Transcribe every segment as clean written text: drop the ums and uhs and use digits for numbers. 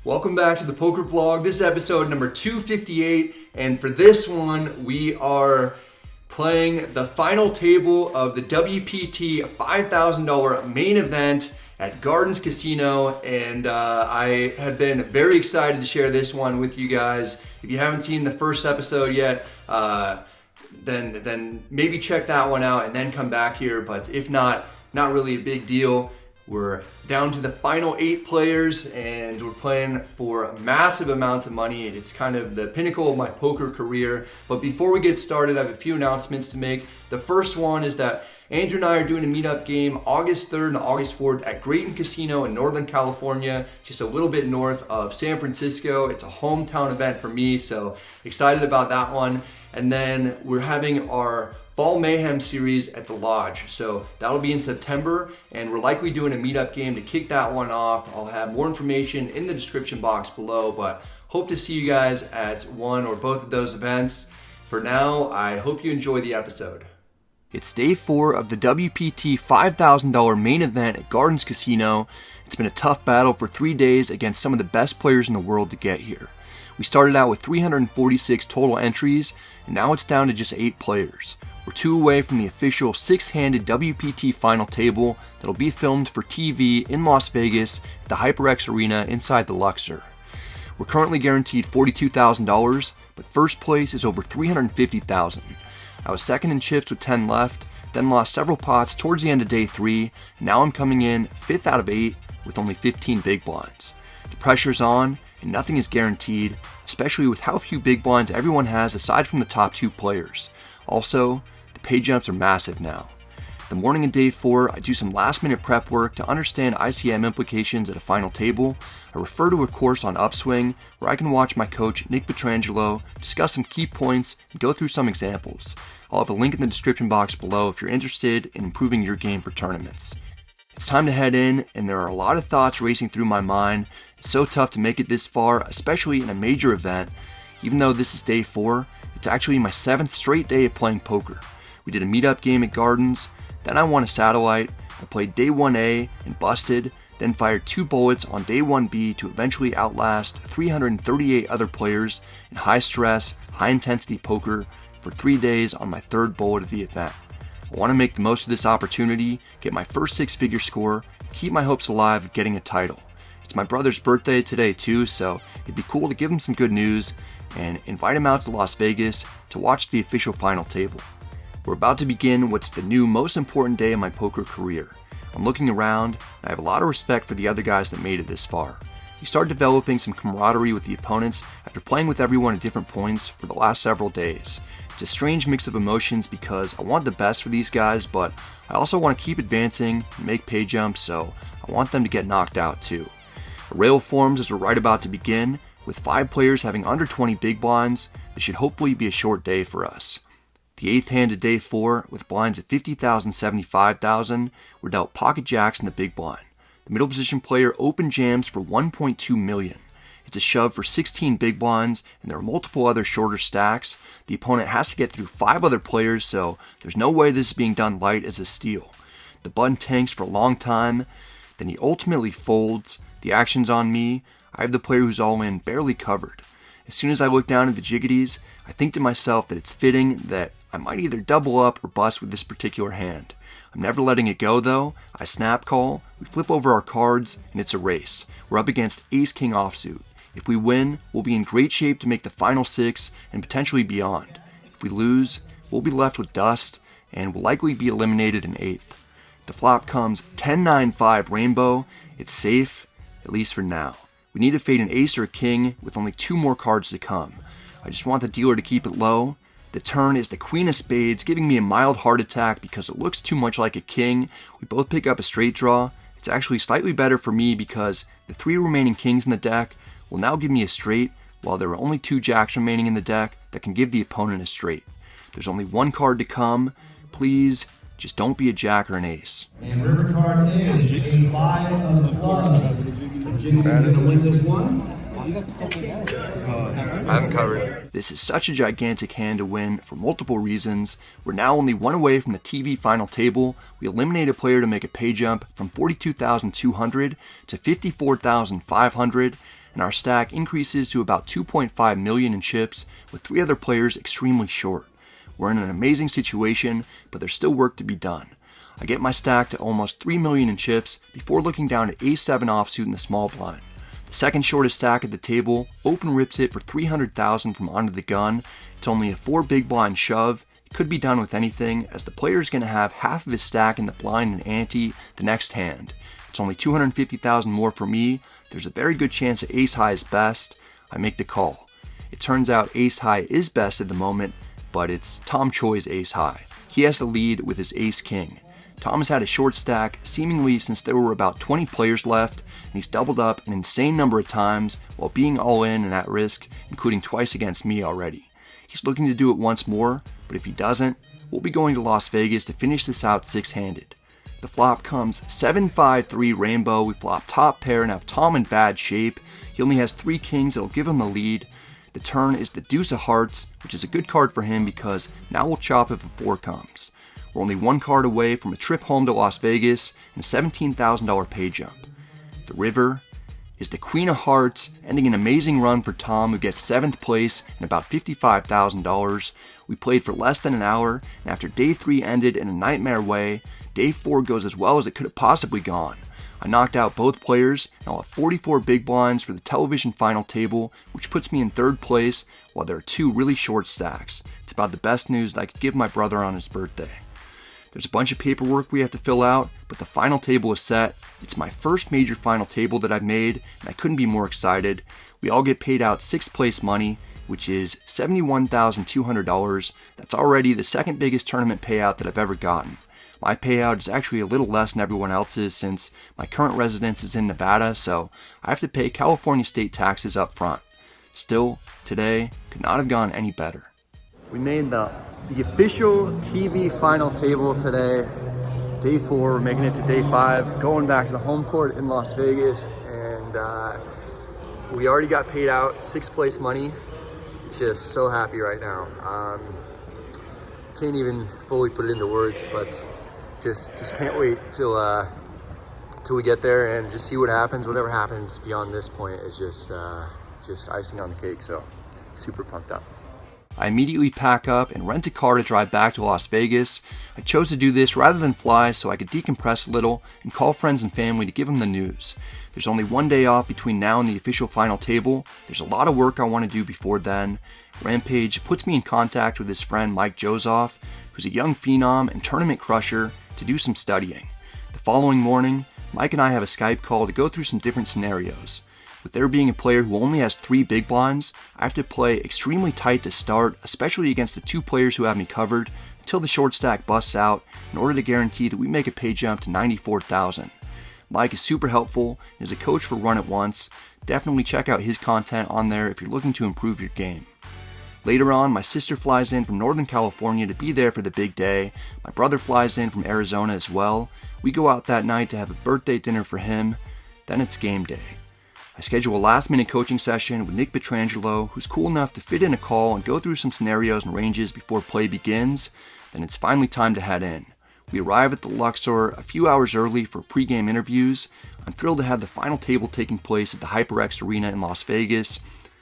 Welcome back to the poker vlog. This is episode number 258, and for this one, we are playing the final table of the WPT $5,000 main event at Gardens Casino, and I have been very excited to share this one with you guys. If you haven't seen the first episode yet, then maybe check that one out and then come back here, but if not really a big deal. We're down to the final 8 players and we're playing for massive amounts of money. It's kind of the pinnacle of my poker career. But before we get started, I have a few announcements to make. The first one is that Andrew and I are doing a meetup game August 3rd and August 4th at Grayton Casino in Northern California, just a little bit north of San Francisco. It's a hometown event for me, so excited about that one. And then we're having our Fall Mayhem series at the Lodge. So that'll be in September, and we're likely doing a meetup game to kick that one off. I'll have more information in the description box below, but hope to see you guys at one or both of those events. For now, I hope you enjoy the episode. It's day 4 of the WPT $5,000 main event at Gardens Casino. It's been a tough battle for 3 days against some of the best players in the world to get here. We started out with 346 total entries, and now it's down to just 8 players. We're 2 away from the official 6-handed WPT final table that'll be filmed for TV in Las Vegas at the HyperX Arena inside the Luxor. We're currently guaranteed $42,000, but first place is over $350,000. I was second in chips with 10 left, then lost several pots towards the end of day 3, and now I'm coming in 5th out of 8 with only 15 big blinds. The pressure's on, and nothing is guaranteed, especially with how few big blinds everyone has aside from the top 2 players. Also, the pay jumps are massive now. The morning of day 4, I do some last minute prep work to understand ICM implications at a final table. I refer to a course on Upswing where I can watch my coach Nick Petrangelo discuss some key points and go through some examples. I'll have a link in the description box below if you're interested in improving your game for tournaments. It's time to head in, and there are a lot of thoughts racing through my mind. It's so tough to make it this far, especially in a major event. Even though this is day 4, it's actually my 7th straight day of playing poker. We did a meetup game at Gardens, then I won a satellite, I played day 1A and busted, then fired 2 bullets on day 1B to eventually outlast 338 other players in high stress, high intensity poker for 3 days on my 3rd bullet of the event. I want to make the most of this opportunity, get my first 6-figure score, and keep my hopes alive of getting a title. It's my brother's birthday today too, so it'd be cool to give him some good news and invite him out to Las Vegas to watch the official final table. We're about to begin what's the new most important day of my poker career. I'm looking around, and I have a lot of respect for the other guys that made it this far. You start developing some camaraderie with the opponents after playing with everyone at different points for the last several days. It's a strange mix of emotions because I want the best for these guys, but I also want to keep advancing and make pay jumps, so I want them to get knocked out too. A rail forms as we're right about to begin. With 5 players having under 20 big blinds, this should hopefully be a short day for us. The 8th hand of day 4, with blinds at 50,000, 75,000, we're dealt pocket jacks in the big blind. The middle position player open jams for 1.2 million. It's a shove for 16 big blinds, and there are multiple other shorter stacks. The opponent has to get through 5 other players, so there's no way this is being done light as a steal. The button tanks for a long time, then he ultimately folds. The action's on me. I have the player who's all in barely covered. As soon as I look down at the jiggities, I think to myself that it's fitting that I might either double up or bust with this particular hand. I'm never letting it go though. I snap call, we flip over our cards, and it's a race. We're up against Ace-King offsuit. If we win, we'll be in great shape to make the final 6 and potentially beyond. If we lose, we'll be left with dust and will likely be eliminated in 8th. The flop comes 10-9-5 rainbow. It's safe, at least for now. We need to fade an ace or a king with only 2 more cards to come. I just want the dealer to keep it low. The turn is the queen of spades, giving me a mild heart attack because it looks too much like a king. We both pick up a straight draw. It's actually slightly better for me because the 3 remaining kings in the deck will now give me a straight, while there are only 2 jacks remaining in the deck that can give the opponent a straight. There's only 1 card to come. Please, just don't be a jack or an ace. And river card is a 5 of clubs. Jimmy, going to win this one? I'm covered. This is such a gigantic hand to win for multiple reasons. We're now only 1 away from the TV final table. We eliminate a player to make a pay jump from 42,200 to 54,500. and our stack increases to about 2.5 million in chips, with 3 other players extremely short. We're in an amazing situation, but there's still work to be done. I get my stack to almost 3 million in chips before looking down at Ace-7 offsuit in the small blind. The second shortest stack at the table open rips it for 300,000 from under the gun. It's only a 4 big blind shove. It could be done with anything, as the player is going to have half of his stack in the blind and ante the next hand. It's only 250,000 more for me. There's a very good chance that Ace High is best. I make the call. It turns out Ace High is best at the moment, but it's Tom Choi's Ace High. He has the lead with his Ace King. Tom has had a short stack seemingly since there were about 20 players left, and he's doubled up an insane number of times while being all in and at risk, including twice against me already. He's looking to do it once more, but if he doesn't, we'll be going to Las Vegas to finish this out 6-handed. The flop comes 7-5-3 rainbow. We flop top pair and have Tom in bad shape. He only has 3 kings that'll give him the lead. The turn is the deuce of hearts, which is a good card for him because now we'll chop if a 4 comes. We're only 1 card away from a trip home to Las Vegas and a $17,000 pay jump. The river is the Queen of Hearts, ending an amazing run for Tom, who gets 7th place and about $55,000. We played for less than an hour, and after day 3 ended in a nightmare way, day 4 goes as well as it could have possibly gone. I knocked out both players, and I'll have 44 big blinds for the television final table, which puts me in 3rd place, while there are 2 really short stacks. It's about the best news that I could give my brother on his birthday. There's a bunch of paperwork we have to fill out, but the final table is set. It's my first major final table that I've made, and I couldn't be more excited. We all get paid out 6th place money, which is $71,200. That's already the 2nd biggest tournament payout that I've ever gotten. My payout is actually a little less than everyone else's since my current residence is in Nevada, so I have to pay California state taxes up front. Still, today could not have gone any better. We made the official TV final table today. Day 4, we're making it to day 5, going back to the home court in Las Vegas, and we already got paid out 6th place money. Just so happy right now. Can't even fully put it into words, but just can't wait till we get there and just see what happens. Whatever happens beyond this point is just icing on the cake. So super pumped up. I immediately pack up and rent a car to drive back to Las Vegas. I chose to do this rather than fly so I could decompress a little and call friends and family to give them the news. There's only 1 day off between now and the official final table. There's a lot of work I want to do before then. Rampage puts me in contact with his friend Mike Jozoff, who's a young phenom and tournament crusher, to do some studying. The following morning, Mike and I have a Skype call to go through some different scenarios. With there being a player who only has 3 big blinds, I have to play extremely tight to start, especially against the 2 players who have me covered, until the short stack busts out in order to guarantee that we make a pay jump to 94,000. Mike is super helpful and is a coach for Run It Once. Definitely check out his content on there if you're looking to improve your game. Later on, my sister flies in from Northern California to be there for the big day. My brother flies in from Arizona as well. We go out that night to have a birthday dinner for him. Then it's game day. I schedule a last-minute coaching session with Nick Petrangelo, who's cool enough to fit in a call and go through some scenarios and ranges before play begins. Then it's finally time to head in. We arrive at the Luxor a few hours early for pre-game interviews. I'm thrilled to have the final table taking place at the HyperX Arena in Las Vegas.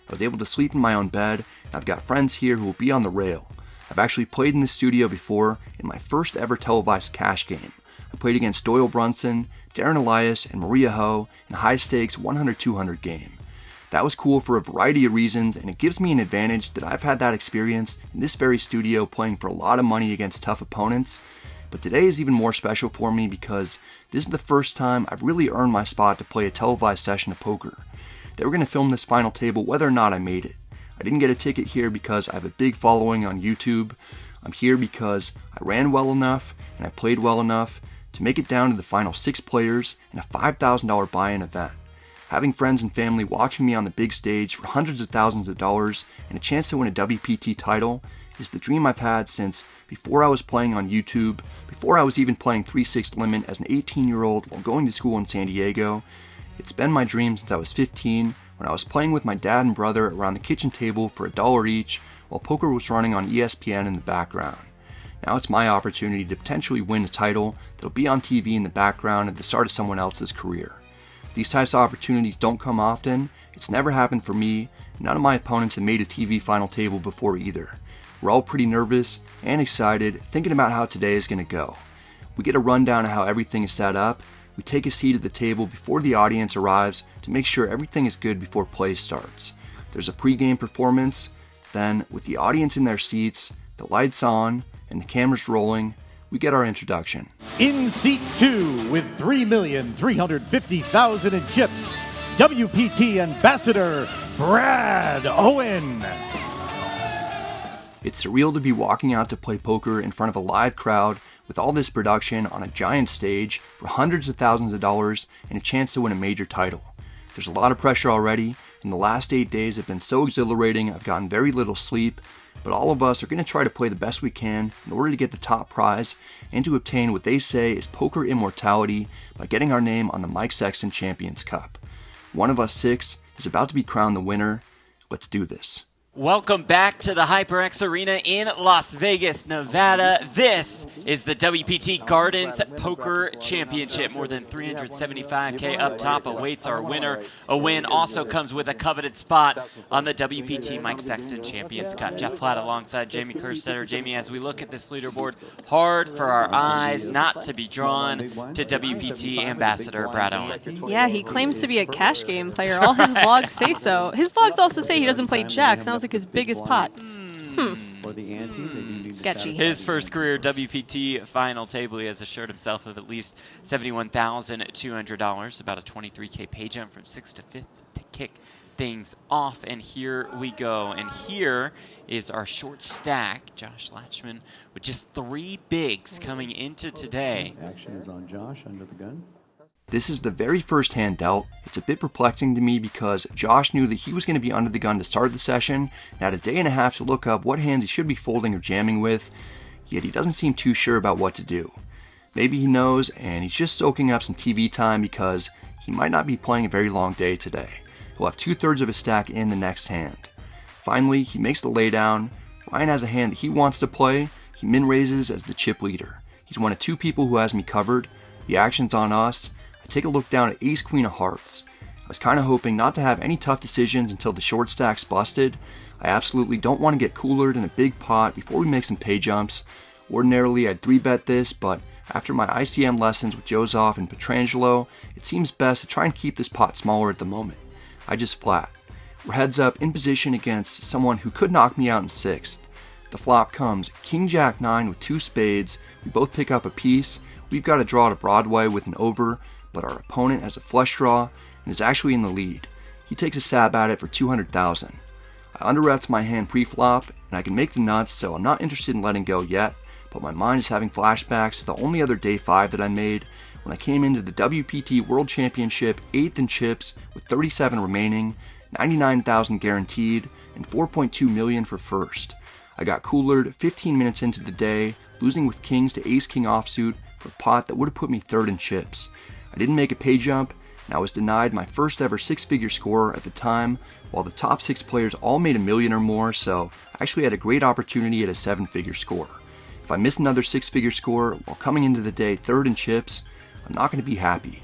I was able to sleep in my own bed, and I've got friends here who will be on the rail. I've actually played in this studio before in my first ever televised cash game. I played against Doyle Brunson, Darren Elias, and Maria Ho in a high-stakes 100-200 game. That was cool for a variety of reasons, and it gives me an advantage that I've had that experience in this very studio playing for a lot of money against tough opponents. But today is even more special for me because this is the first time I've really earned my spot to play a televised session of poker. They were going to film this final table whether or not I made it. I didn't get a ticket here because I have a big following on YouTube. I'm here because I ran well enough and I played well enough to make it down to the final 6 players in a $5,000 buy-in event. Having friends and family watching me on the big stage for hundreds of thousands of dollars and a chance to win a WPT title is the dream I've had since before I was playing on YouTube, before I was even playing 3/6 limit as an 18-year-old while going to school in San Diego. It's been my dream since I was 15 when I was playing with my dad and brother around the kitchen table for $1 each while poker was running on ESPN in the background. Now it's my opportunity to potentially win a title that'll be on TV in the background at the start of someone else's career. These types of opportunities don't come often, It's never happened for me, and none of my opponents have made a TV final table before either. We're all pretty nervous and excited, thinking about how today is going to go. We get a rundown of how everything is set up. We take a seat at the table before the audience arrives to make sure everything is good before play starts. There's a pregame performance. Then, with the audience in their seats, the lights on, and the cameras rolling, we get our introduction. In seat 2 with $3,350,000 in chips, WPT Ambassador Brad Owen. It's surreal to be walking out to play poker in front of a live crowd with all this production on a giant stage for hundreds of thousands of dollars and a chance to win a major title. There's a lot of pressure already, and the last 8 days have been so exhilarating. I've gotten very little sleep, but all of us are going to try to play the best we can in order to get the top prize and to obtain what they say is poker immortality by getting our name on the Mike Sexton Champions Cup. One of us 6 is about to be crowned the winner. Let's do this. Welcome back to the HyperX Arena in Las Vegas, Nevada. This is the WPT Gardens Poker Championship. More than $375K up top awaits our winner. A win also comes with a coveted spot on the WPT Mike Sexton Champions Cup. Jeff Platt alongside Jamie Kerstetter. Jamie, as we look at this leaderboard, hard for our eyes not to be drawn to WPT Ambassador Brad Owen. Yeah, he claims to be a cash game player. All his vlogs say so. His vlogs also say he doesn't play jacks. That was like his biggest pot. Sketchy. His first career WPT final table, he has assured himself of at least $71,200, about a 23K pay jump from 6th to 5th to kick things off. And here we go. And here is our short stack. Josh Latchman with just 3 bigs coming into today. Action is on Josh under the gun. This is the very first hand dealt. It's a bit perplexing to me because Josh knew that he was going to be under the gun to start the session and had a day and a half to look up what hands he should be folding or jamming with, yet he doesn't seem too sure about what to do. Maybe he knows and he's just soaking up some TV time because he might not be playing a very long day today. He'll have 2/3 of his stack in the next hand. Finally, he makes the laydown. Ryan has a hand that he wants to play. He min raises as the chip leader. He's one of 2 people who has me covered. The action's on us. I take a look down at Ace Queen of Hearts. I was kind of hoping not to have any tough decisions until the short stack's busted. I absolutely don't want to get coolered in a big pot before we make some pay jumps. Ordinarily I'd 3-bet this, but after my ICM lessons with Joseph and Petrangelo, it seems best to try and keep this pot smaller at the moment. I just flat. We're heads up in position against someone who could knock me out in 6th. The flop comes King Jack 9 with 2 spades. We both pick up a piece. We've got a draw to Broadway with an over, but our opponent has a flush draw and is actually in the lead. He takes a stab at it for $200,000. I underrepped my hand pre-flop, and I can make the nuts, so I'm not interested in letting go yet, but my mind is having flashbacks to the only other day 5 that I made when I came into the WPT World Championship 8th in chips with 37 remaining, 99,000 guaranteed, and 4.2 million for first. I got coolered 15 minutes into the day, losing with kings to ace-king offsuit for a pot that would have put me 3rd in chips. I didn't make a pay jump, and I was denied my first ever 6-figure score at the time, while the top 6 players all made $1 million or more, so I actually had a great opportunity at a 7-figure score. If I miss another 6-figure score while coming into the day 3rd in chips, I'm not going to be happy.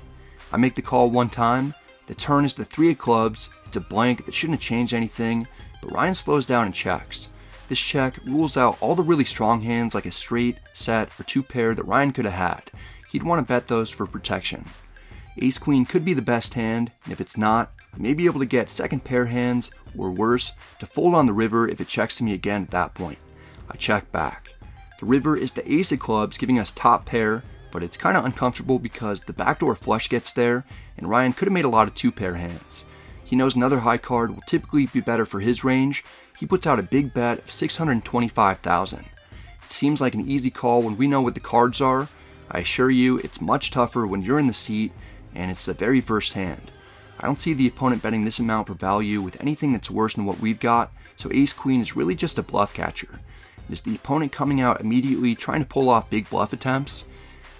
I make the call one time, the turn is the 3 of clubs, it's a blank that shouldn't have changed anything, but Ryan slows down and checks. This check rules out all the really strong hands like a straight, set, or 2 pair that Ryan could have had. He'd want to bet those for protection. Ace Queen could be the best hand, and if it's not, I may be able to get second pair hands, or worse, to fold on the river if it checks to me again at that point. I check back. The river is the ace of clubs giving us top pair, but it's kind of uncomfortable because the backdoor flush gets there, and Ryan could have made a lot of 2-pair hands. He knows another high card will typically be better for his range. He puts out a big bet of $625,000. It seems like an easy call when we know what the cards are. I assure you, it's much tougher when you're in the seat, and it's the very first hand. I don't see the opponent betting this amount for value with anything that's worse than what we've got, so Ace Queen is really just a bluff catcher. Is the opponent coming out immediately trying to pull off big bluff attempts?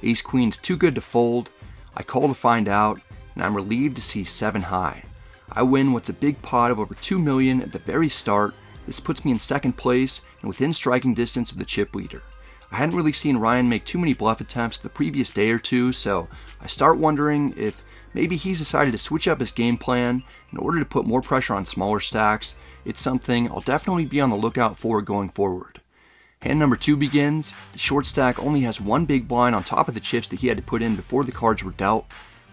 Ace Queen's too good to fold. I call to find out, and I'm relieved to see 7 high. I win what's a big pot of over $2 million at the very start. This puts me in 2nd place and within striking distance of the chip leader. I hadn't really seen Ryan make too many bluff attempts the previous day or two, so I start wondering if Maybe he's decided to switch up his game plan in order to put more pressure on smaller stacks. It's something I'll definitely be on the lookout for going forward. Hand number 2 begins. The short stack only has one big blind on top of the chips that he had to put in before the cards were dealt.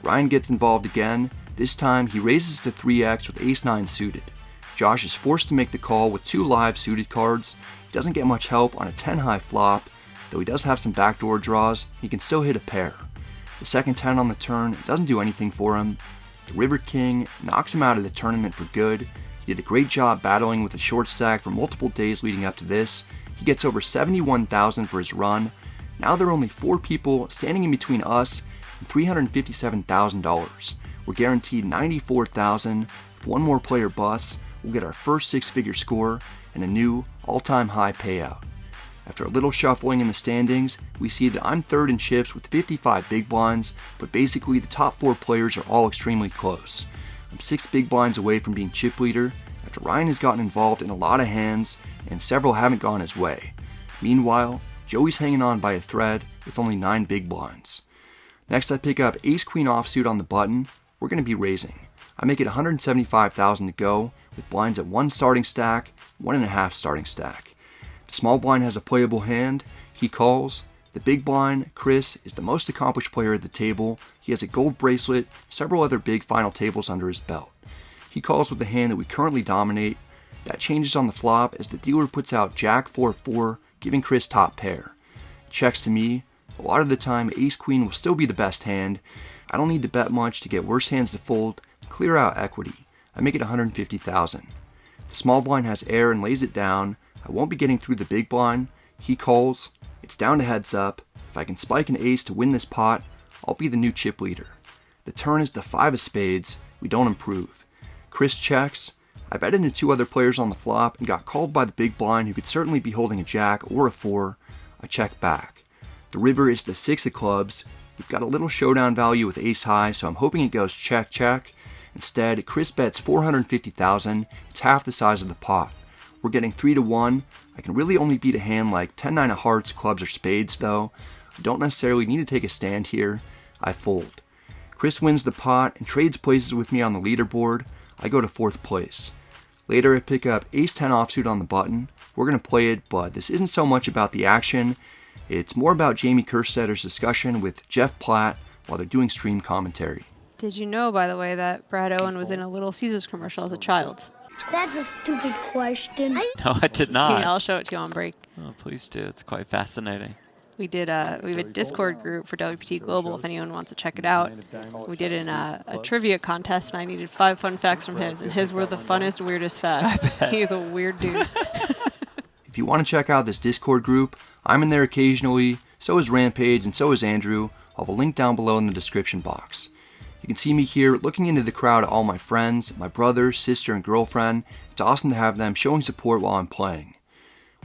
Ryan gets involved again. This time he raises to 3x with ace-9 suited. Josh is forced to make the call with 2 live suited cards. He doesn't get much help on a 10-high flop, though he does have some backdoor draws. He can still hit a pair. The second 10 on the turn doesn't do anything for him. The River King knocks him out of the tournament for good. He did a great job battling with a short stack for multiple days leading up to this. He gets over 71,000 for his run. Now there are only 4 people standing in between us and $357,000. We're guaranteed 94,000. If one more player busts, we'll get our first 6-figure score and a new all-time high payout. After a little shuffling in the standings, we see that I'm third in chips with 55 big blinds, but basically the top 4 players are all extremely close. I'm 6 big blinds away from being chip leader after Ryan has gotten involved in a lot of hands and several haven't gone his way. Meanwhile, Joey's hanging on by a thread with only 9 big blinds. Next I pick up ace-queen offsuit on the button. We're going to be raising. I make it 175,000 to go with blinds at 1 starting stack, 1.5 starting stack. The small blind has a playable hand. He calls. The big blind, Chris, is the most accomplished player at the table. He has a gold bracelet, several other big final tables under his belt. He calls with the hand that we currently dominate. That changes on the flop as the dealer puts out Jack 4-4, giving Chris top pair. Checks to me. A lot of the time, ace-queen will still be the best hand. I don't need to bet much to get worse hands to fold, clear out equity. I make it 150,000. The small blind has air and lays it down. I won't be getting through the big blind. He calls. It's down to heads up. If I can spike an ace to win this pot, I'll be the new chip leader. The turn is the 5 of spades. We don't improve. Chris checks. I bet into 2 other players on the flop and got called by the big blind who could certainly be holding a jack or a 4. I check back. The river is the 6 of clubs. We've got a little showdown value with ace high, so I'm hoping it goes check check. Instead, Chris bets 450,000. It's half the size of the pot. We're getting 3-1. I can really only beat a hand like 10-9 of hearts, clubs, or spades though. I don't necessarily need to take a stand here. I fold. Chris wins the pot and trades places with me on the leaderboard. I go to 4th place. Later I pick up ace-10 offsuit on the button. We're going to play it, but this isn't so much about the action. It's more about Jamie Kerstetter's discussion with Jeff Platt while they're doing stream commentary. Did you know, by the way, that Brad Owen was in a Little Caesars commercial as a child? That's a stupid question. No, I did not. Yeah, I'll show it to you on break. Oh, please do. It's quite fascinating. We have a Discord group for WPT Global if anyone wants to check it out. We did it in a trivia contest, and I needed 5 fun facts from his, and his were the funnest, weirdest facts. He's a weird dude. If you want to check out this Discord group, I'm in there occasionally, so is Rampage, and so is Andrew. I'll have a link down below in the description box. You can see me here looking into the crowd at all my friends, my brother, sister, and girlfriend. It's awesome to have them showing support while I'm playing.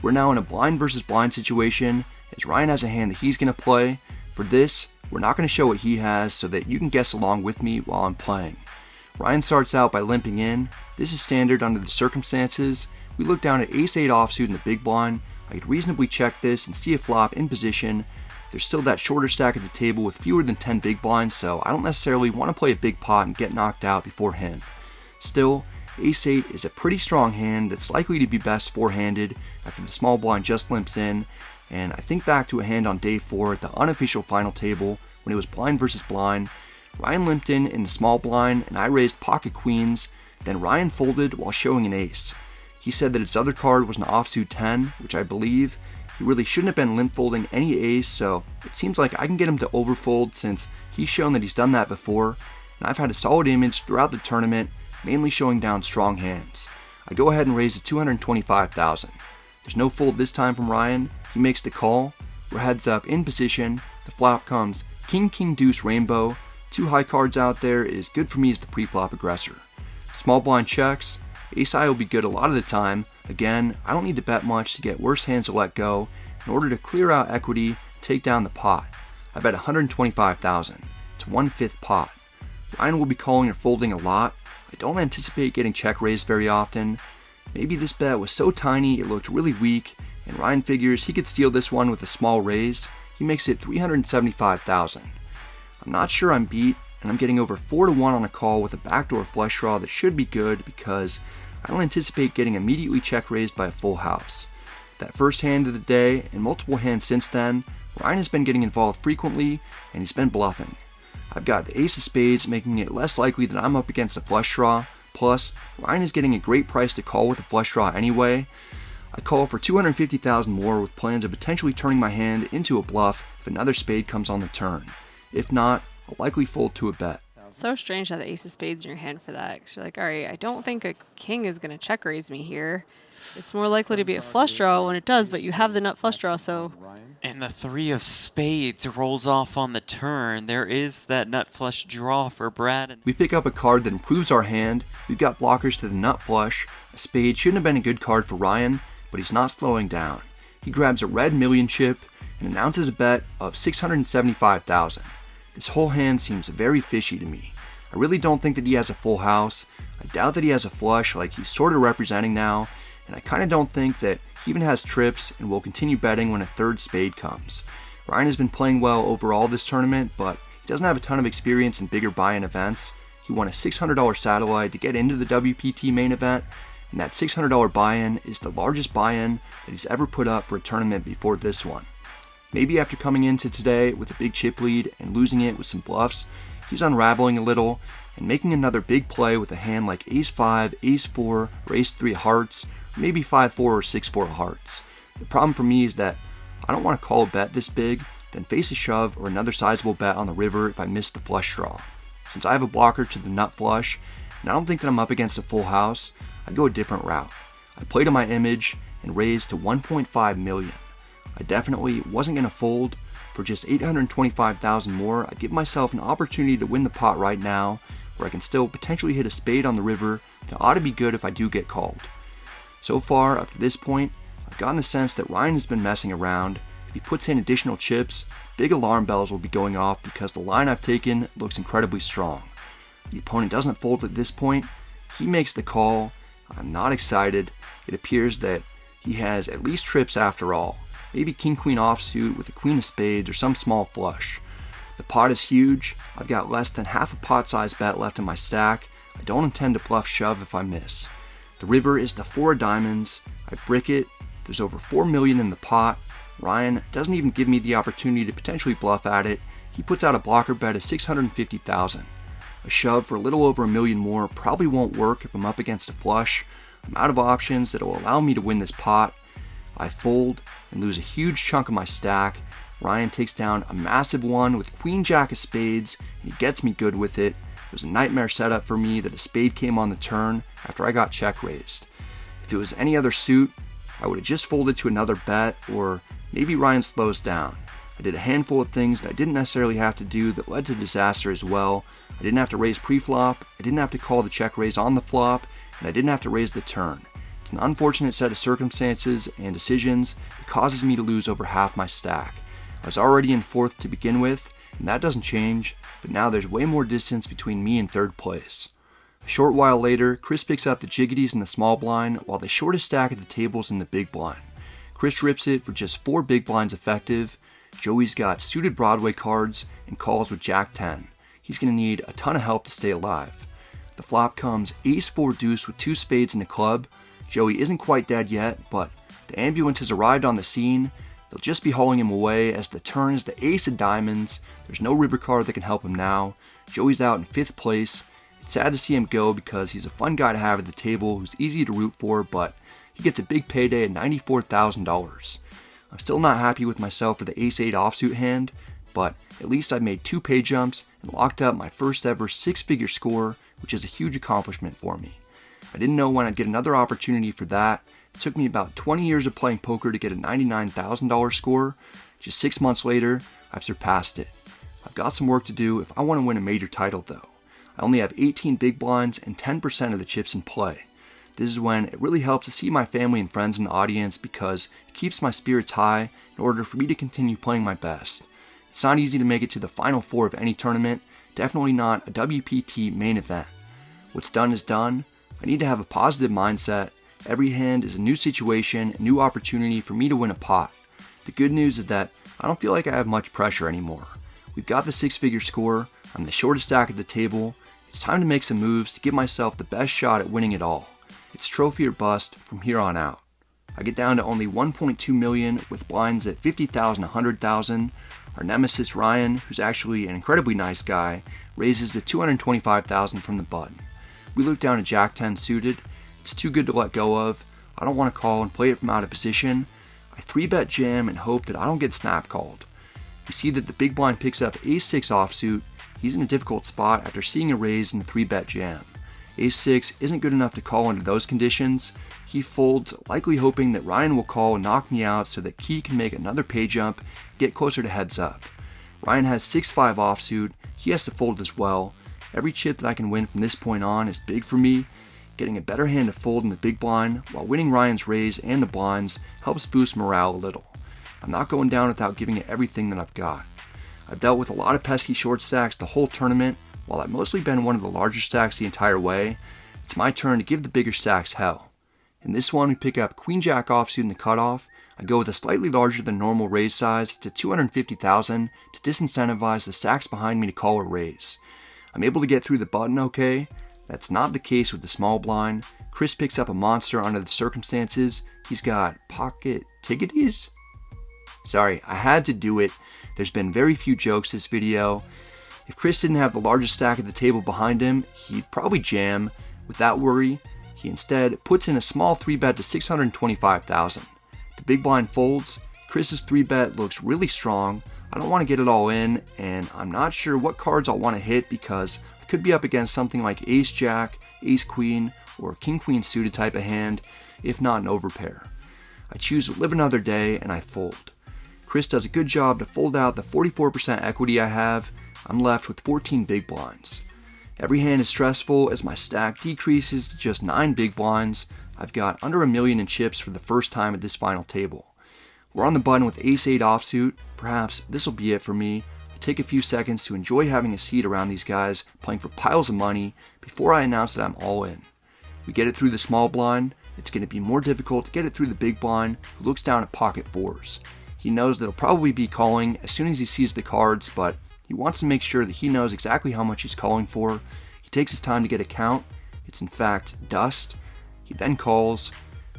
We're now in a blind versus blind situation, as Ryan has a hand that he's going to play. For this, we're not going to show what he has so that you can guess along with me while I'm playing. Ryan starts out by limping in. This is standard under the circumstances. We look down at ace-8 offsuit in the big blind. I could reasonably check this and see a flop in position. There's still that shorter stack at the table with fewer than 10 big blinds, so I don't necessarily want to play a big pot and get knocked out before him. Still, ace-8 is a pretty strong hand that's likely to be best four-handed after the small blind just limps in, and I think back to a hand on day 4 at the unofficial final table when it was blind versus blind. Ryan limped in the small blind and I raised pocket queens, then Ryan folded while showing an ace. He said that his other card was an offsuit 10, which I believe. He really shouldn't have been limp folding any ace, so it seems like I can get him to overfold since he's shown that he's done that before, and I've had a solid image throughout the tournament, mainly showing down strong hands. I go ahead and raise to 225,000. There's no fold this time from Ryan. He makes the call. We're heads up in position. The flop comes King, King, Deuce, Rainbow. 2 high cards out there is good for me as the pre-flop aggressor. Small blind checks. Ace-high will be good a lot of the time. Again, I don't need to bet much to get worse hands to let go in order to clear out equity, take down the pot. I bet 125,000. It's 1/5 pot. Ryan will be calling or folding a lot. I don't anticipate getting check raised very often. Maybe this bet was so tiny it looked really weak, and Ryan figures he could steal this one with a small raise. He makes it 375,000. I'm not sure I'm beat, and I'm getting over 4-1 on a call with a backdoor flush draw that should be good because I don't anticipate getting immediately check raised by a full house. That first hand of the day and multiple hands since then, Ryan has been getting involved frequently and he's been bluffing. I've got the ace of spades, making it less likely that I'm up against a flush draw, plus Ryan is getting a great price to call with a flush draw anyway. I call for $250,000 more with plans of potentially turning my hand into a bluff if another spade comes on the turn. If not, I'll likely fold to a bet. It's so strange to have the ace of spades in your hand for that, because you're like, all right, I don't think a king is going to check raise me here. It's more likely to be a flush draw when it does, but you have the nut flush draw, so... And the 3 of spades rolls off on the turn. There is that nut flush draw for Brad. We pick up a card that improves our hand. We've got blockers to the nut flush. A spade shouldn't have been a good card for Ryan, but he's not slowing down. He grabs a red million chip and announces a bet of $675,000. This whole hand seems very fishy to me. I really don't think that he has a full house. I doubt that he has a flush like he's sort of representing now, and I kind of don't think that he even has trips and will continue betting when a third spade comes. Ryan has been playing well overall this tournament, but he doesn't have a ton of experience in bigger buy-in events. He won a $600 satellite to get into the WPT main event, and that $600 buy-in is the largest buy-in that he's ever put up for a tournament before this one. Maybe after coming into today with a big chip lead and losing it with some bluffs, he's unraveling a little and making another big play with a hand like ace-5, ace-4, or ace-3 hearts, or maybe 5-4 or 6-4 hearts. The problem for me is that I don't want to call a bet this big, then face a shove or another sizable bet on the river if I miss the flush draw. Since I have a blocker to the nut flush, and I don't think that I'm up against a full house, I go a different route. I play to my image and raise to 1.5 million. I definitely wasn't going to fold. For just $825,000 more, I give myself an opportunity to win the pot right now, where I can still potentially hit a spade on the river that ought to be good if I do get called. So far, up to this point, I've gotten the sense that Ryan has been messing around. If he puts in additional chips, big alarm bells will be going off because the line I've taken looks incredibly strong. The opponent doesn't fold at this point. He makes the call. I'm not excited. It appears that he has at least trips after all. Maybe king-queen offsuit with a queen of spades or some small flush. The pot is huge. I've got less than half a pot-sized bet left in my stack. I don't intend to bluff shove if I miss. The river is the 4 of diamonds. I brick it. There's over 4 million in the pot. Ryan doesn't even give me the opportunity to potentially bluff at it. He puts out a blocker bet of $650,000. A shove for a little over $1 million more probably won't work if I'm up against a flush. I'm out of options that will allow me to win this pot. I fold and lose a huge chunk of my stack. Ryan takes down a massive one with queen jack of spades, and he gets me good with it. It was a nightmare setup for me that a spade came on the turn after I got check raised. If it was any other suit, I would have just folded to another bet, or maybe Ryan slows down. I did a handful of things that I didn't necessarily have to do that led to disaster as well. I didn't have to raise pre-flop, I didn't have to call the check raise on the flop, and I didn't have to raise the turn. It's an unfortunate set of circumstances and decisions that causes me to lose over half my stack. I was already in 4th to begin with, and that doesn't change, but now there's way more distance between me and 3rd place. A short while later, Chris picks up the jiggities in the small blind, while the shortest stack at the table is in the big blind. Chris rips it for just 4 big blinds effective. Joey's got suited Broadway cards and calls with Jack 10. He's going to need a ton of help to stay alive. The flop comes ace-4 deuce with 2 spades in the club. Joey isn't quite dead yet, but the ambulance has arrived on the scene. They'll just be hauling him away as the turn is the ace of diamonds. There's no river card that can help him now. Joey's out in 5th place. It's sad to see him go because he's a fun guy to have at the table who's easy to root for, but he gets a big payday at $94,000. I'm still not happy with myself for the ace-8 offsuit hand, but at least I made 2 pay jumps and locked up my first ever 6-figure score, which is a huge accomplishment for me. I didn't know when I'd get another opportunity for that. It took me about 20 years of playing poker to get a $99,000 score. Just 6 months later, I've surpassed it. I've got some work to do if I want to win a major title though. I only have 18 big blinds and 10% of the chips in play. This is when it really helps to see my family and friends in the audience because it keeps my spirits high in order for me to continue playing my best. It's not easy to make it to the final 4 of any tournament, definitely not a WPT main event. What's done is done. I need to have a positive mindset. Every hand is a new situation, a new opportunity for me to win a pot. The good news is that I don't feel like I have much pressure anymore. We've got the 6-figure score. I'm the shortest stack at the table. It's time to make some moves to give myself the best shot at winning it all. It's trophy or bust from here on out. I get down to only 1.2 million with blinds at 50,000, 100,000. Our nemesis Ryan, who's actually an incredibly nice guy, raises to 225,000 from the button. We look down at Jack 10 suited. It's too good to let go of. I don't want to call and play it from out of position. I 3-bet jam and hope that I don't get snap called. We see that the big blind picks up Ace-6 offsuit. He's in a difficult spot after seeing a raise in the 3-bet jam. Ace-6 isn't good enough to call under those conditions. He folds, likely hoping that Ryan will call and knock me out so that Key can make another pay jump and get closer to heads up. Ryan has 6-5 offsuit. He has to fold as well. Every chip that I can win from this point on is big for me. Getting a better hand to fold in the big blind while winning Ryan's raise and the blinds helps boost morale a little. I'm not going down without giving it everything that I've got. I've dealt with a lot of pesky short stacks the whole tournament. While I've mostly been one of the larger stacks the entire way, it's my turn to give the bigger stacks hell. In this one, we pick up Queen-Jack offsuit in the cutoff. I go with a slightly larger than normal raise size to 250,000 to disincentivize the stacks behind me to call or raise. I'm able to get through the button okay. That's not the case with the small blind. Chris picks up a monster under the circumstances. He's got pocket ticketies? Sorry, I had to do it. There's been very few jokes this video. If Chris didn't have the largest stack at the table behind him, he'd probably jam. Without worry, he instead puts in a small 3-bet to 625,000. The big blind folds. Chris's 3-bet looks really strong. I don't want to get it all in, and I'm not sure what cards I'll want to hit because I could be up against something like Ace-Jack, Ace-Queen, or King-Queen suited type of hand, if not an overpair. I choose to live another day, and I fold. Chris does a good job to fold out the 44% equity I have. I'm left with 14 big blinds. Every hand is stressful as my stack decreases to just 9 big blinds. I've got under 1 million in chips for the first time at this final table. We're on the button with Ace-8 offsuit. Perhaps this will be it for me. I take a few seconds to enjoy having a seat around these guys playing for piles of money before I announce that I'm all in. We get it through the small blind. It's going to be more difficult to get it through the big blind, who looks down at pocket 4s. He knows that he'll probably be calling as soon as he sees the cards, but he wants to make sure that he knows exactly how much he's calling for. He takes his time to get a count. It's in fact dust. He then calls.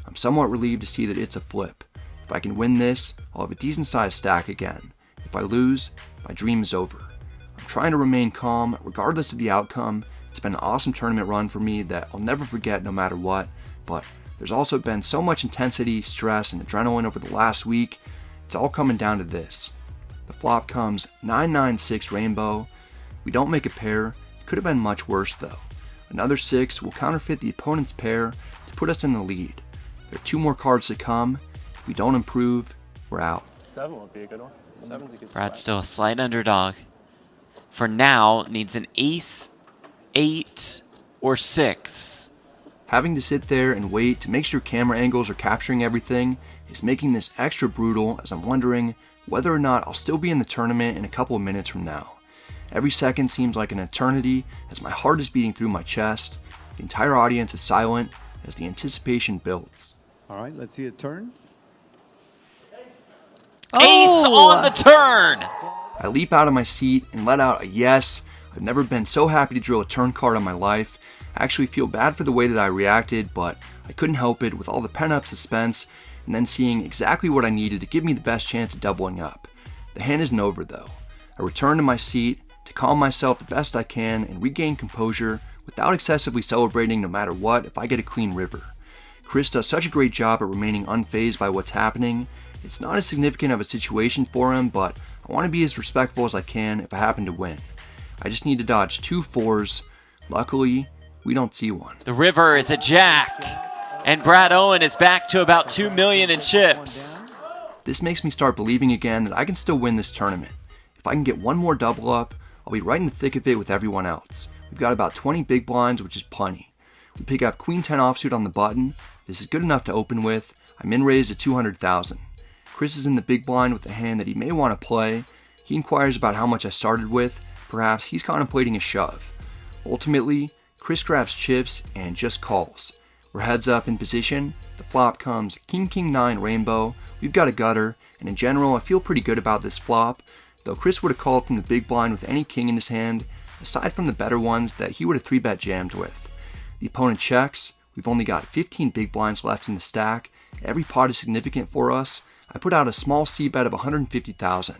I'm somewhat relieved to see that it's a flip. If I can win this, I'll have a decent sized stack again. If I lose, my dream is over. I'm trying to remain calm regardless of the outcome. It's been an awesome tournament run for me that I'll never forget no matter what, but there's also been so much intensity, stress, and adrenaline over the last week. It's all coming down to this. The flop comes 9-9-6 rainbow. We don't make a pair. It could have been much worse though. Another 6 will counterfeit the opponent's pair to put us in the lead. There are 2 more cards to come. If we don't improve, we're out. 7 would be a good one. 7's a good Brad's still a slight underdog. For now, needs an Ace, 8, or 6. Having to sit there and wait to make sure camera angles are capturing everything is making this extra brutal as I'm wondering whether or not I'll still be in the tournament in a couple of minutes from now. Every second seems like an eternity as my heart is beating through my chest. The entire audience is silent as the anticipation builds. All right, let's see it turn. Ace on the turn! I leap out of my seat and let out a yes. I've never been so happy to draw a turn card in my life. I actually feel bad for the way that I reacted, but I couldn't help it with all the pent-up suspense and then seeing exactly what I needed to give me the best chance at doubling up. The hand isn't over though. I return to my seat to calm myself the best I can and regain composure without excessively celebrating no matter what if I get a clean river. Chris does such a great job at remaining unfazed by what's happening. It's not as significant of a situation for him, but I want to be as respectful as I can if I happen to win. I just need to dodge 2 4s. Luckily, we don't see one. The river is a jack, and Brad Owen is back to about 2 million in chips. This makes me start believing again that I can still win this tournament. If I can get one more double up, I'll be right in the thick of it with everyone else. We've got about 20 big blinds, which is plenty. We pick up Queen 10 offsuit on the button. This is good enough to open with. I'm in raised at 200,000. Chris is in the big blind with a hand that he may want to play. He inquires about how much I started with. Perhaps he's contemplating a shove. Ultimately, Chris grabs chips and just calls. We're heads up in position. The flop comes King King 9 rainbow. We've got a gutter, and in general I feel pretty good about this flop. Though Chris would have called from the big blind with any king in his hand, aside from the better ones that he would have 3-bet jammed with. The opponent checks. We've only got 15 big blinds left in the stack. Every pot is significant for us. I put out a small C-bet of 150,000.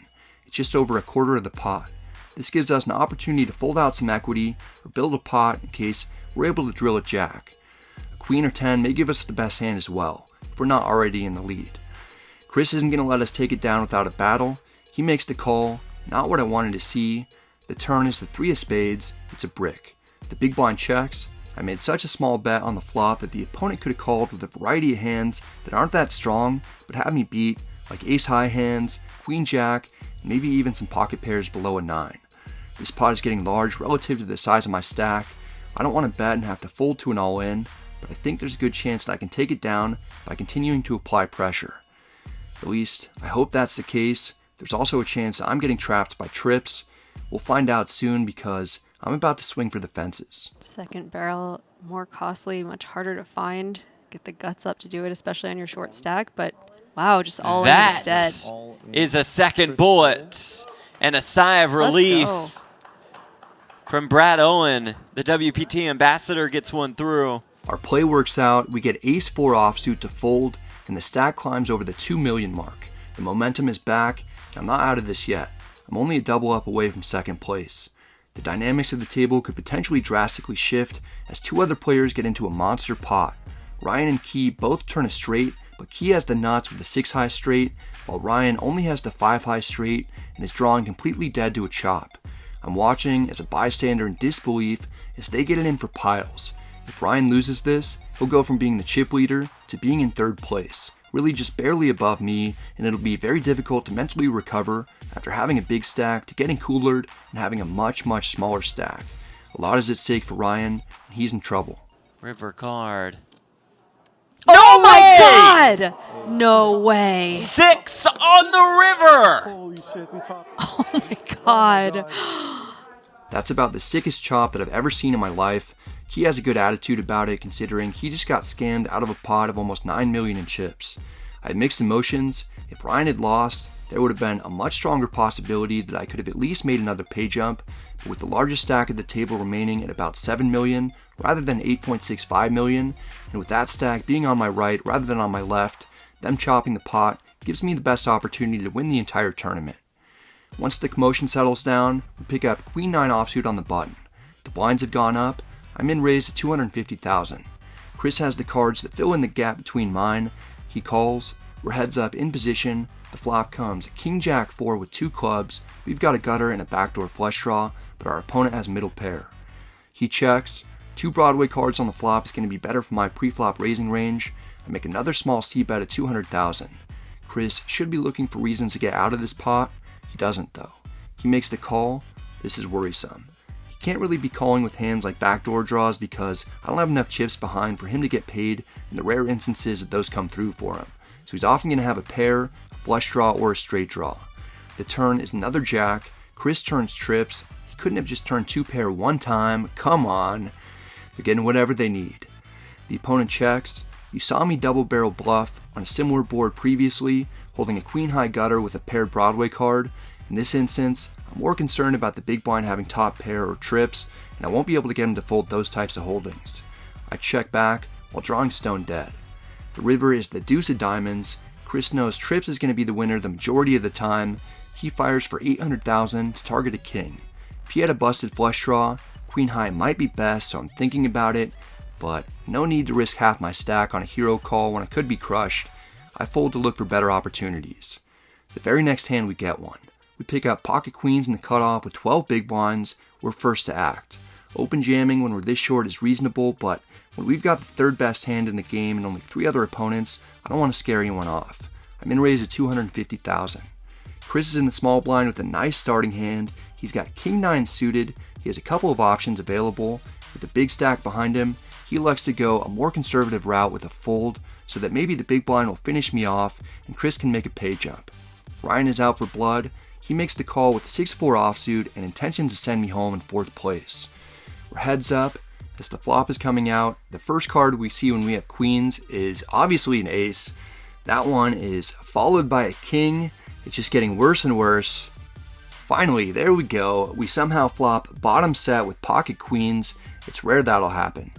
It's just over a quarter of the pot. This gives us an opportunity to fold out some equity or build a pot in case we're able to drill a jack. A queen or 10 may give us the best hand as well, if we're not already in the lead. Chris isn't going to let us take it down without a battle. He makes the call, not what I wanted to see. The turn is the 3 of spades, it's a brick. The big blind checks. I made such a small bet on the flop that the opponent could have called with a variety of hands that aren't that strong, but have me beat, like ace-high hands, queen-jack, and maybe even some pocket pairs below a 9. This pot is getting large relative to the size of my stack. I don't want to bet and have to fold to an all-in, but I think there's a good chance that I can take it down by continuing to apply pressure. At least, I hope that's the case. There's also a chance I'm getting trapped by trips. We'll find out soon because I'm about to swing for the fences. Second barrel, more costly, much harder to find. Get the guts up to do it, especially on your short stack, but wow, just all in instead. That is a second bullet and a sigh of relief from Brad Owen. The WPT ambassador gets one through. Our play works out. We get ace-4 offsuit to fold, and the stack climbs over the 2 million mark. The momentum is back, and I'm not out of this yet. I'm only a double up away from second place. The dynamics of the table could potentially drastically shift as 2 other players get into a monster pot. Ryan and Key both turn a straight, but Key has the nuts with the 6-high straight, while Ryan only has the 5-high straight and is drawing completely dead to a chop. I'm watching as a bystander in disbelief as they get it in for piles. If Ryan loses this, he'll go from being the chip leader to being in 3rd place, really just barely above me, and it'll be very difficult to mentally recover after having a big stack to getting coolered and having a much smaller stack. A lot is at stake for Ryan, and he's in trouble. River card. Oh my God! No way. 6 on the river! Holy shit, we talked. Oh my God. That's about the sickest chop that I've ever seen in my life. He has a good attitude about it considering he just got scammed out of a pot of almost 9 million in chips. I had mixed emotions. If Ryan had lost, there would have been a much stronger possibility that I could have at least made another pay jump, but with the largest stack at the table remaining at about 7 million rather than 8.65 million, and with that stack being on my right rather than on my left, them chopping the pot gives me the best opportunity to win the entire tournament. Once the commotion settles down, we pick up Queen 9 offsuit on the button. The blinds have gone up. I'm in raised to 250,000. Chris has the cards that fill in the gap between mine. He calls. We're heads up in position. The flop comes King Jack 4 with 2 clubs. We've got a gutter and a backdoor flush draw, but our opponent has middle pair. He checks. 2 Broadway cards on the flop is going to be better for my pre-flop raising range. I make another small C-bet at 200,000. Chris should be looking for reasons to get out of this pot. He doesn't though. He makes the call. This is worrisome. He can't really be calling with hands like backdoor draws because I don't have enough chips behind for him to get paid in the rare instances that those come through for him. So he's often going to have a pair, a flush draw, or a straight draw. The turn is another jack. Chris turns trips. He couldn't have just turned 2 pair one time. Come on. They're getting whatever they need. The opponent checks. You saw me double barrel bluff on a similar board previously, holding a queen high gutter with a paired Broadway card. In this instance, I'm more concerned about the big blind having top pair or trips, and I won't be able to get him to fold those types of holdings. I check back while drawing stone dead. The river is the deuce of diamonds. Chris knows trips is going to be the winner the majority of the time. He fires for 800,000 to target a king. If he had a busted flush draw, queen high might be best, so I'm thinking about it, but no need to risk half my stack on a hero call when I could be crushed. I fold to look for better opportunities. The very next hand we get one. We pick up pocket queens in the cutoff with 12 big blinds. We're first to act. Open jamming when we're this short is reasonable, but when we've got the 3rd best hand in the game and only 3 other opponents, I don't want to scare anyone off. I'm in raise at 250,000. Chris is in the small blind with a nice starting hand. He's got King 9 suited. He has a couple of options available. With a big stack behind him, he elects to go a more conservative route with a fold so that maybe the big blind will finish me off and Chris can make a pay jump. Ryan is out for blood. He makes the call with 6-4 offsuit and intentions to send me home in 4th place. We're heads up as the flop is coming out. The first card we see when we have queens is obviously an ace. That one is followed by a king. It's just getting worse and worse. Finally, there we go. We somehow flop bottom set with pocket queens. It's rare that'll happen.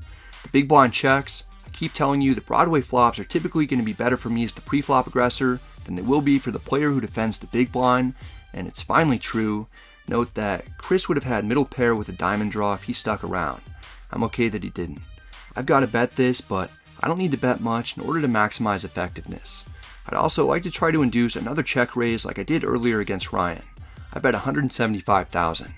The big blind checks. I keep telling you the Broadway flops are typically going to be better for me as the pre-flop aggressor than they will be for the player who defends the big blind, and it's finally true. Note that Chris would have had middle pair with a diamond draw if he stuck around. I'm okay that he didn't. I've got to bet this, but I don't need to bet much in order to maximize effectiveness. I'd also like to try to induce another check raise like I did earlier against Ryan. I bet 175,000.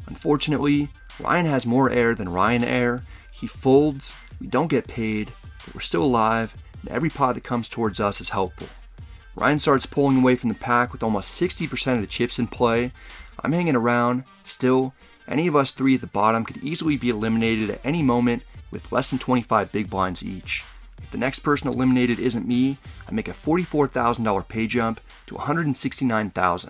Unfortunately, Ryan has more air than Ryan air. He folds, we don't get paid, but we're still alive, and every pot that comes towards us is helpful. Ryan starts pulling away from the pack with almost 60% of the chips in play. I'm hanging around. Still, any of us three at the bottom could easily be eliminated at any moment with less than 25 big blinds each. If the next person eliminated isn't me, I make a $44,000 pay jump to $169,000.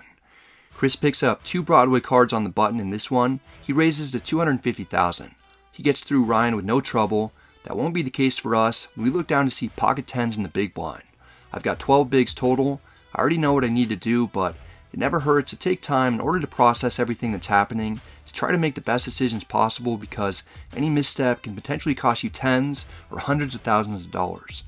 Chris picks up 2 Broadway cards on the button in this one. He raises to $250,000. He gets through Ryan with no trouble. That won't be the case for us when we look down to see pocket 10s in the big blind. I've got 12 bigs total. I already know what I need to do, but it never hurts to take time in order to process everything that's happening, to try to make the best decisions possible, because any misstep can potentially cost you tens or hundreds of thousands of dollars.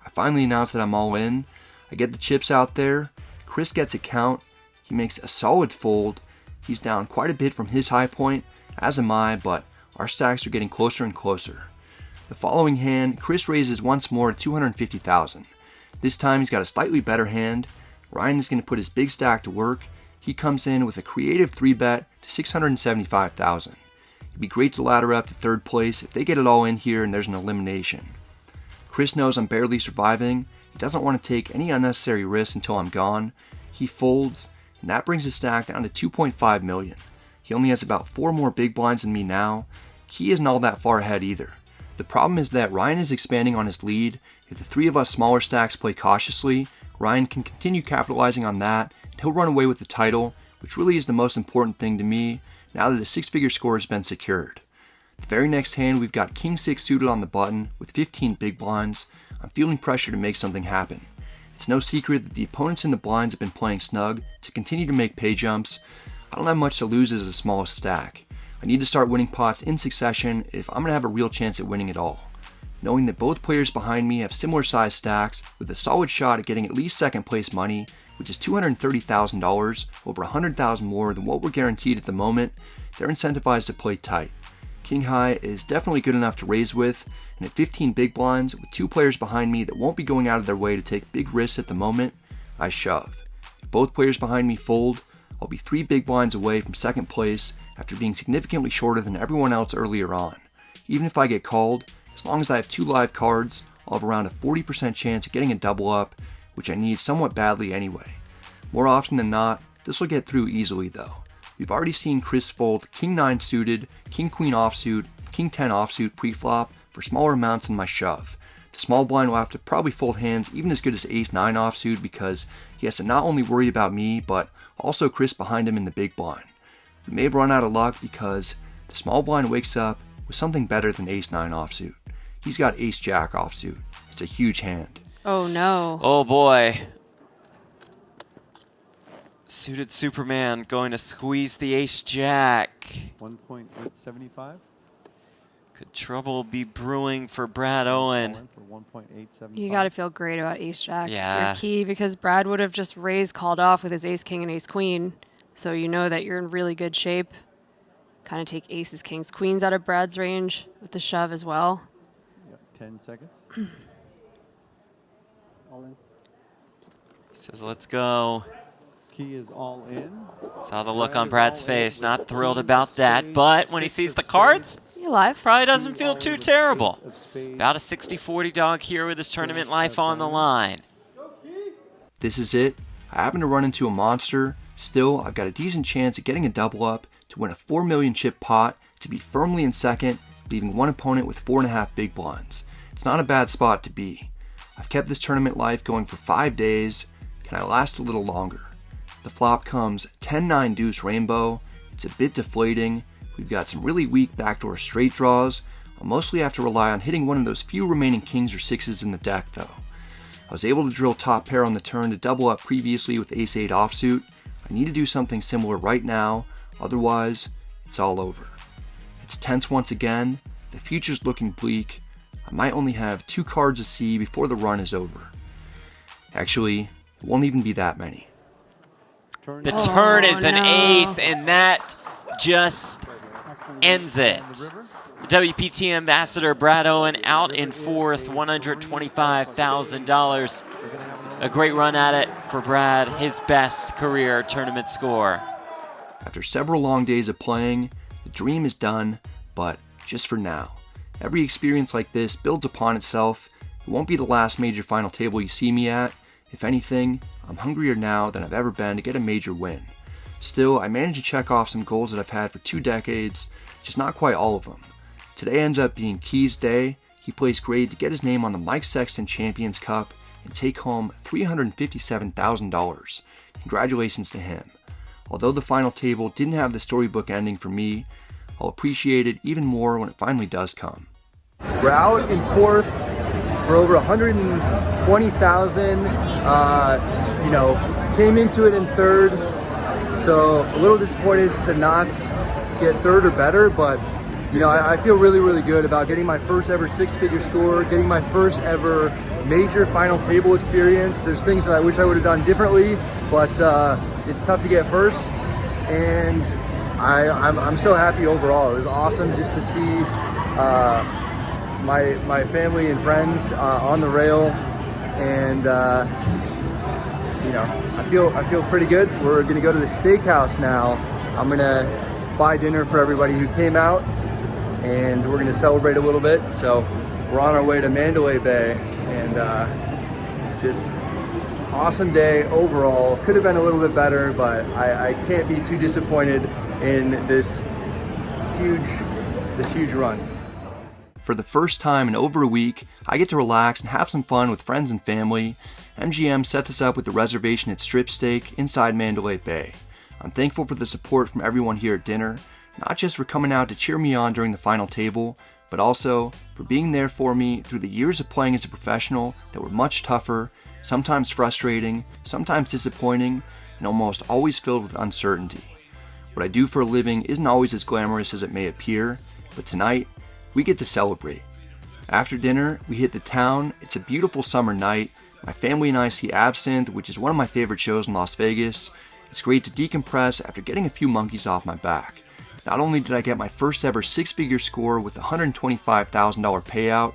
I finally announce that I'm all in. I get the chips out there. Chris gets a count. He makes a solid fold. He's down quite a bit from his high point, as am I, but our stacks are getting closer and closer. The following hand, Chris raises once more to $250,000. This time he's got a slightly better hand. Ryan is going to put his big stack to work. He comes in with a creative 3-bet to $675,000. It'd be great to ladder up to third place if they get it all in here and there's an elimination. Chris knows I'm barely surviving. He doesn't want to take any unnecessary risks until I'm gone. He folds, and that brings his stack down to $2.5 million. He only has about 4 more big blinds than me now. He isn't all that far ahead either. The problem is that Ryan is expanding on his lead. If the 3 of us smaller stacks play cautiously, Ryan can continue capitalizing on that, and he'll run away with the title, which really is the most important thing to me now that a 6-figure score has been secured. The very next hand, we've got King 6 suited on the button with 15 big blinds. I'm feeling pressure to make something happen. It's no secret that the opponents in the blinds have been playing snug to continue to make pay jumps. I don't have much to lose as the smallest stack. I need to start winning pots in succession if I'm going to have a real chance at winning it all. Knowing that both players behind me have similar sized stacks with a solid shot at getting at least second place money, which is $230,000, over $100,000 more than what we're guaranteed at the moment, they're incentivized to play tight. King High is definitely good enough to raise with, and at 15 big blinds with 2 players behind me that won't be going out of their way to take big risks at the moment, I shove. If both players behind me fold, I'll be 3 big blinds away from second place after being significantly shorter than everyone else earlier on. Even if I get called, as long as I have 2 live cards, I'll have around a 40% chance of getting a double up, which I need somewhat badly anyway. More often than not, this will get through easily though. We've already seen Chris fold King 9 suited, King Queen offsuit, King 10 offsuit pre-flop for smaller amounts than my shove. The small blind will have to probably fold hands even as good as Ace 9 offsuit because he has to not only worry about me, but also Chris behind him in the big blind. We may have run out of luck because the small blind wakes up with something better than Ace 9 offsuit. He's got Ace Jack offsuit. It's a huge hand. Oh no. Oh boy. Suited Superman going to squeeze the Ace Jack. 1.875. Could trouble be brewing for Brad Owen? You got to feel great about Ace Jack. Yeah. Your key, because Brad would have just raised, called off with his Ace King and Ace Queen. So you know that you're in really good shape. Kind of take Aces, Kings, Queens out of Brad's range with the shove as well. Yep, 10 seconds. All in. He says, let's go. Key is all in. Saw the look on Brad's face. Not thrilled about that, but when he sees the cards, You alive? probably doesn't feel too terrible. About a 60-40 dog here with his tournament life on the line. This is it. I happen to run into a monster. Still, I've got a decent chance at getting a double up to win a 4 million chip pot, to be firmly in second, leaving one opponent with 4.5 big blinds. It's not a bad spot to be. I've kept this tournament life going for 5 days. Can I last a little longer? The flop comes 10-9 deuce rainbow. It's a bit deflating. We've got some really weak backdoor straight draws. I'll mostly have to rely on hitting one of those few remaining kings or sixes in the deck though. I was able to drill top pair on the turn to double up previously with ace 8 offsuit. I need to do something similar right now, otherwise it's all over. It's tense once again, the future's looking bleak. I might only have 2 cards to see before the run is over. Actually, it won't even be that many. The turn is an ace, and that just ends it. WPT Ambassador Brad Owen out in 4th, $125,000. A great run at it for Brad, his best career tournament score. After several long days of playing, the dream is done, but just for now. Every experience like this builds upon itself. It won't be the last major final table you see me at. If anything, I'm hungrier now than I've ever been to get a major win. Still, I managed to check off some goals that I've had for 2 decades, just not quite all of them. Today ends up being Key's day. He plays great to get his name on the Mike Sexton Champions Cup and take home $357,000. Congratulations to him. Although the final table didn't have the storybook ending for me, I'll appreciate it even more when it finally does come. We're out in 4th for over $120,000. Came into it in 3rd, so a little disappointed to not get 3rd or better, but I feel really, really good about getting my first ever 6-figure score, getting my first ever major final table experience. There's things that I wish I would have done differently, but it's tough to get first, and I'm so happy overall. It was awesome just to see my family and friends on the rail, and I feel pretty good. We're gonna go to the steakhouse now. I'm gonna buy dinner for everybody who came out, and we're gonna celebrate a little bit. So we're on our way to Mandalay Bay, and just awesome day overall. Could have been a little bit better, but I can't be too disappointed in this huge run. For the first time in over a week, I get to relax and have some fun with friends and family. MGM sets us up with the reservation at Strip Steak inside Mandalay Bay. I'm thankful for the support from everyone here at dinner, not just for coming out to cheer me on during the final table, but also for being there for me through the years of playing as a professional that were much tougher, sometimes frustrating, sometimes disappointing, and almost always filled with uncertainty. What I do for a living isn't always as glamorous as it may appear, but tonight, we get to celebrate. After dinner, we hit the town. It's a beautiful summer night. My family and I see Absinthe, which is one of my favorite shows in Las Vegas. It's great to decompress after getting a few monkeys off my back. Not only did I get my first ever 6-figure score with a $125,000 payout,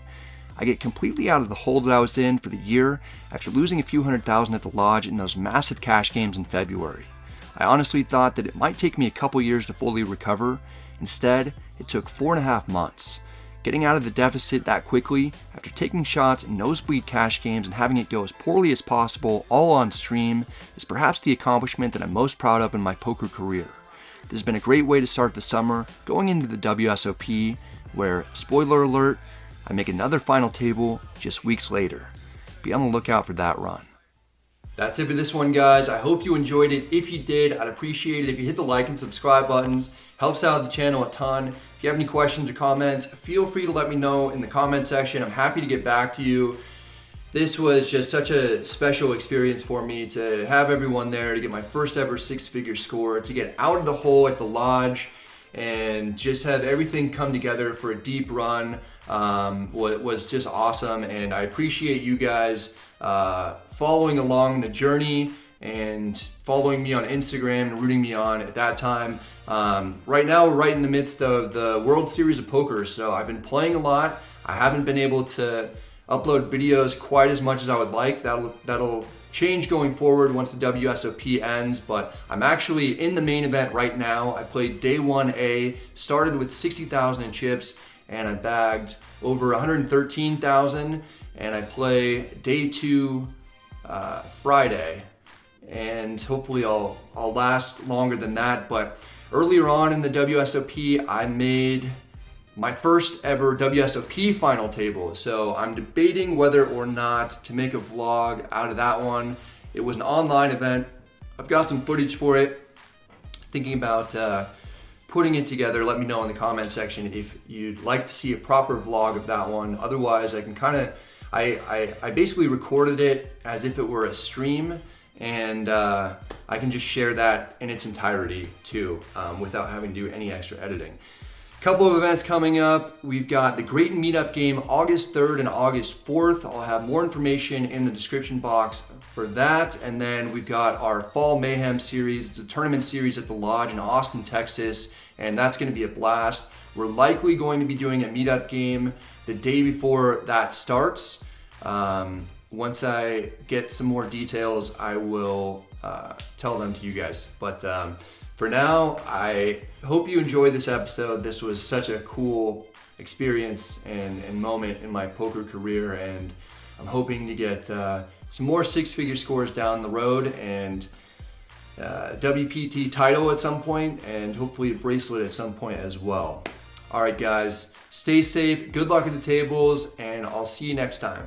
I get completely out of the hole that I was in for the year after losing a few $100,000 at the lodge in those massive cash games in February. I honestly thought that it might take me a couple years to fully recover. Instead, it took 4.5 months. Getting out of the deficit that quickly, after taking shots in nosebleed cash games and having it go as poorly as possible all on stream, is perhaps the accomplishment that I'm most proud of in my poker career. This has been a great way to start the summer, going into the WSOP, where, spoiler alert, I make another final table just weeks later. Be on the lookout for that run. That's it for this one, guys. I hope you enjoyed it. If you did, I'd appreciate it if you hit the like and subscribe buttons. Helps out the channel a ton. If you have any questions or comments, feel free to let me know in the comment section. I'm happy to get back to you. This was just such a special experience for me to have everyone there, to get my first ever 6-figure score, to get out of the hole at the lodge, and just have everything come together for a deep run. Was just awesome, and I appreciate you guys following along the journey and following me on Instagram and rooting me on at that time. Right now, we're right in the midst of the World Series of Poker, so I've been playing a lot. I haven't been able to upload videos quite as much as I would like. That'll change going forward once the WSOP ends, but I'm actually in the main event right now. I played day 1A, started with 60,000 in chips, and I bagged over 113,000, and I play day 2 Friday, and hopefully I'll last longer than that. But earlier on in the WSOP, I made my first ever WSOP final table, so I'm debating whether or not to make a vlog out of that one. It was an online event. I've got some footage for it. Thinking about putting it together. Let me know in the comment section if you'd like to see a proper vlog of that one. Otherwise, I can kind of, I basically recorded it as if it were a stream, and I can just share that in its entirety too, without having to do any extra editing. Couple of events coming up. We've got the Great Meetup game August 3rd and August 4th. I'll have more information in the description box for that. And then we've got our Fall Mayhem series. It's a tournament series at the Lodge in Austin, Texas, and that's going to be a blast. We're likely going to be doing a meetup game the day before that starts. Once I get some more details, I will tell them to you guys. But for now, I hope you enjoyed this episode. This was such a cool experience and moment in my poker career, and I'm hoping to get some more six-figure scores down the road, and WPT title at some point, and hopefully a bracelet at some point as well. All right, guys, stay safe, good luck at the tables, and I'll see you next time.